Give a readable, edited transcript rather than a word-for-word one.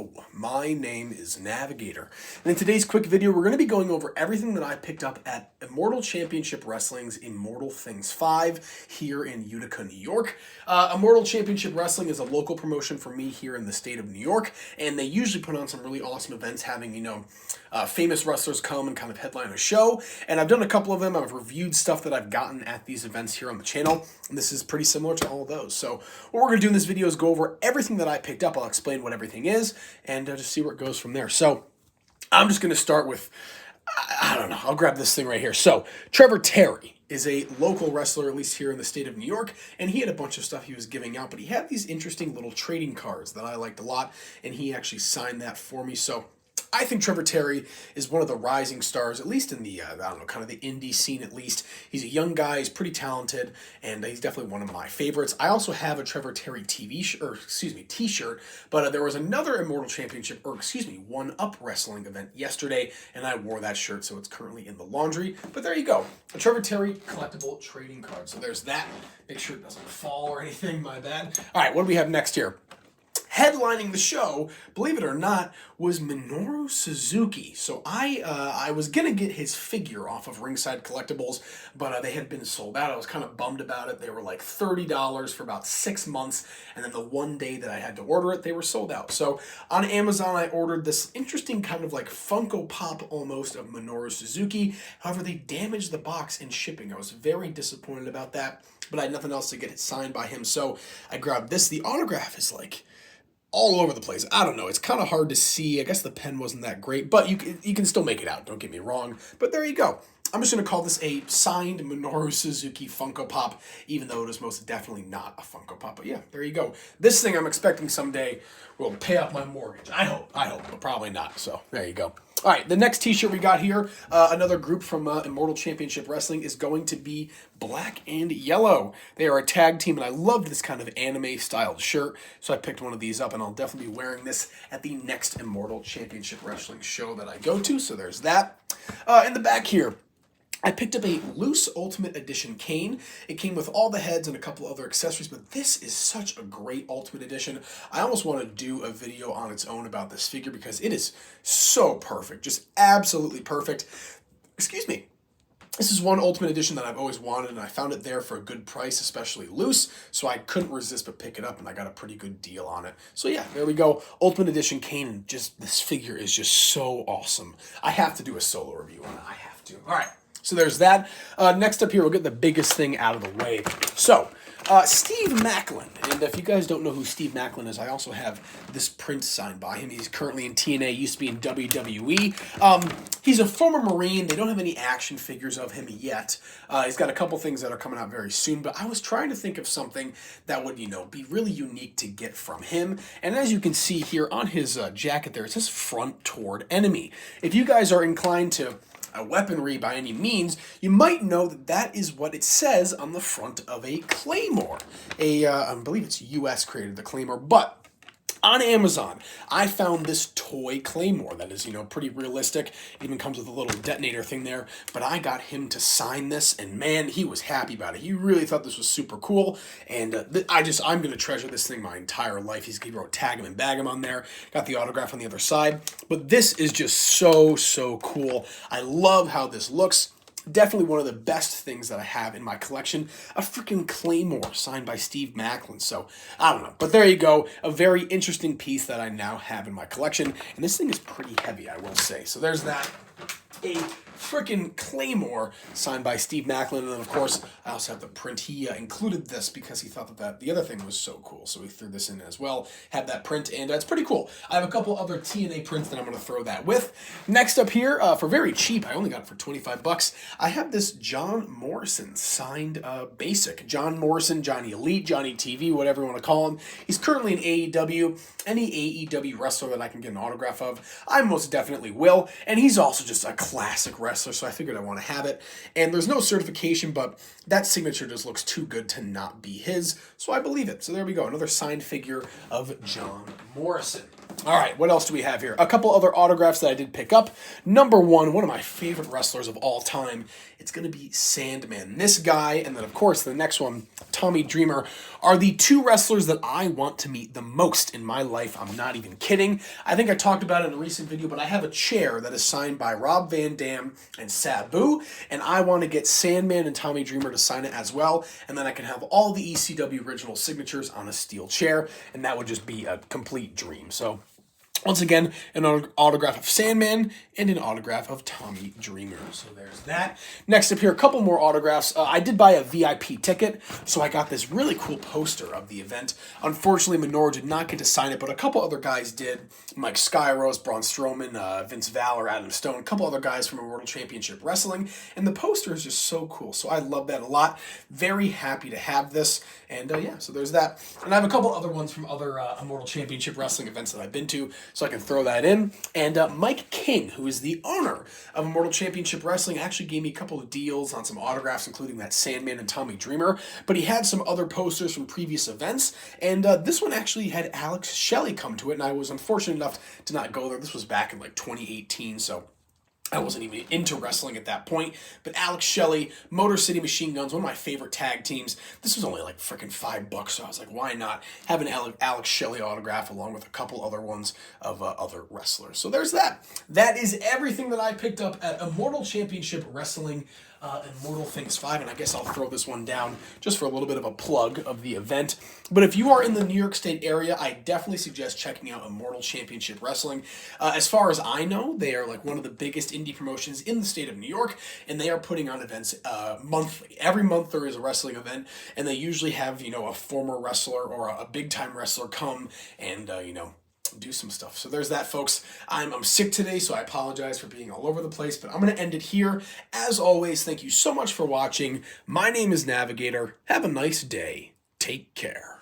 Hello, my name is Navigator, and in today's quick video we're going to be going over everything that I picked up at Immortal Championship Wrestling's Immortal Things 5 here in Utica, New York. Immortal Championship Wrestling is a local promotion for me here in the state of New York, and they usually put on some really awesome events having, famous wrestlers come and kind of headline a show, and I've done a couple of them. I've reviewed stuff that I've gotten at these events here on the channel, and this is pretty similar to all of those. So what we're going to do in this video is go over everything that I picked up. I'll explain what everything is, and just see where it goes from there. So I'm just going to start with, I don't know, I'll grab this thing right here. So Trevor Terry is a local wrestler, at least here in the state of New York, and he had a bunch of stuff he was giving out, but he had these interesting little trading cards that I liked a lot, and he actually signed that for me. So I think Trevor Terry is one of the rising stars, at least in the, kind of the indie scene at least. He's a young guy, he's pretty talented, and he's definitely one of my favorites. I also have a Trevor Terry t-shirt, but there was another Immortal Championship, One Up Wrestling event yesterday, and I wore that shirt, so it's currently in the laundry. But there you go, a Trevor Terry collectible trading card. So there's that. Make sure it doesn't fall or anything, my bad. All right, what do we have next here? Headlining the show, believe it or not, was Minoru Suzuki. So I was going to get his figure off of Ringside Collectibles, but they had been sold out. I was kind of bummed about it. They were like $30 for about 6 months, and then the one day that I had to order it, they were sold out. So on Amazon, I ordered this interesting kind of like Funko Pop almost of Minoru Suzuki. However, they damaged the box in shipping. I was very disappointed about that, but I had nothing else to get it signed by him, so I grabbed this. The autograph is like all over the place. I don't know. It's kind of hard to see. I guess the pen wasn't that great, but you can still make it out. Don't get me wrong. But there you go. I'm just going to call this a signed Minoru Suzuki Funko Pop, even though it is most definitely not a Funko Pop. But yeah, there you go. This thing I'm expecting someday will pay off my mortgage. I hope, but probably not. So there you go. All right, the next t-shirt we got here, another group from Immortal Championship Wrestling, is going to be Black and Yellow. They are a tag team, and I loved this kind of anime-styled shirt, so I picked one of these up, and I'll definitely be wearing this at the next Immortal Championship Wrestling show that I go to, so there's that. In the back here, I picked up a loose Ultimate Edition cane. It came with all the heads and a couple other accessories, but this is such a great Ultimate Edition. I almost want to do a video on its own about this figure because it is so perfect, just absolutely perfect. Excuse me. This is one Ultimate Edition that I've always wanted, and I found it there for a good price, especially loose, so I couldn't resist but pick it up, and I got a pretty good deal on it. So yeah, there we go. Ultimate Edition cane, and just this figure is just so awesome. I have to do a solo review on it. I have to. All right. So there's that. Next up here, we'll get the biggest thing out of the way. So, Steve Macklin. And if you guys don't know who Steve Macklin is, I also have this print signed by him. He's currently in TNA, used to be in WWE. He's a former Marine. They don't have any action figures of him yet. He's got a couple things that are coming out very soon, but I was trying to think of something that would, be really unique to get from him. And as you can see here on his jacket there, it says front toward enemy. If you guys are inclined to weaponry by any means, you might know that that is what it says on the front of a Claymore. I believe it's US created the Claymore, but on Amazon, I found this toy Claymore that is, pretty realistic. It even comes with a little detonator thing there, but I got him to sign this, and man, he was happy about it. He really thought this was super cool, and I'm going to treasure this thing my entire life. He wrote tag him and bag him on there, got the autograph on the other side, but this is just so, so cool. I love how this looks. Definitely one of the best things that I have in my collection, a freaking Claymore signed by Steve Macklin. So, I don't know. But there you go. A very interesting piece that I now have in my collection. And this thing is pretty heavy, I will say. So there's that. A freaking Claymore signed by Steve Macklin. And then, of course, I also have the print. He included this because he thought that the other thing was so cool. So he threw this in as well. Have that print, and it's pretty cool. I have a couple other TNA prints that I'm going to throw that with. Next up here, for very cheap, I only got it for 25 bucks. I have this John Morrison signed basic. John Morrison, Johnny Elite, Johnny TV, whatever you want to call him. He's currently in AEW. Any AEW wrestler that I can get an autograph of, I most definitely will. And he's also just a classic wrestler, so I figured I want to have it. And there's no certification, but that signature just looks too good to not be his, so I believe it. So there we go, another signed figure of John Morrison. All right, what else do we have here? A couple other autographs that I did pick up. Number one of my favorite wrestlers of all time, it's going to be Sandman. This guy, and then of course the next one, Tommy Dreamer, are the two wrestlers that I want to meet the most in my life. I'm not even kidding. I think I talked about it in a recent video, but I have a chair that is signed by Rob Van Dam and Sabu, and I want to get Sandman and Tommy Dreamer to sign it as well, and then I can have all the ECW original signatures on a steel chair, and that would just be a complete dream. So once again, an autograph of Sandman and an autograph of Tommy Dreamer. So there's that. Next up here, a couple more autographs. I did buy a VIP ticket, so I got this really cool poster of the event. Unfortunately, Minoru did not get to sign it, but a couple other guys did. Mike Skyros, Braun Strowman, Vince Valor, Adam Stone, a couple other guys from Immortal Championship Wrestling, and the poster is just so cool. So I love that a lot. Very happy to have this, and yeah, so there's that. And I have a couple other ones from other Immortal Championship Wrestling events that I've been to, so I can throw that in. And Mike King, who is the owner of Immortal Championship Wrestling, actually gave me a couple of deals on some autographs, including that Sandman and Tommy Dreamer, but he had some other posters from previous events, and this one actually had Alex Shelley come to it, and I was unfortunate enough to not go there. This was back in like 2018, so I wasn't even into wrestling at that point, but Alex Shelley, Motor City Machine Guns, one of my favorite tag teams. This was only like freaking $5, so I was like, why not have an Alex Shelley autograph along with a couple other ones of other wrestlers. So there's that. That is everything that I picked up at Immortal Championship Wrestling, Immortal Things 5, and I guess I'll throw this one down just for a little bit of a plug of the event. But if you are in the New York State area, I definitely suggest checking out Immortal Championship Wrestling. As far as I know, they are like one of the biggest indie promotions in the state of New York, and they are putting on events monthly. Every month there is a wrestling event, and they usually have, a former wrestler or a big-time wrestler come and, do some stuff. So there's that, folks. I'm sick today, so I apologize for being all over the place, but I'm going to end it here. As always, thank you so much for watching. My name is Navigator. Have a nice day. Take care.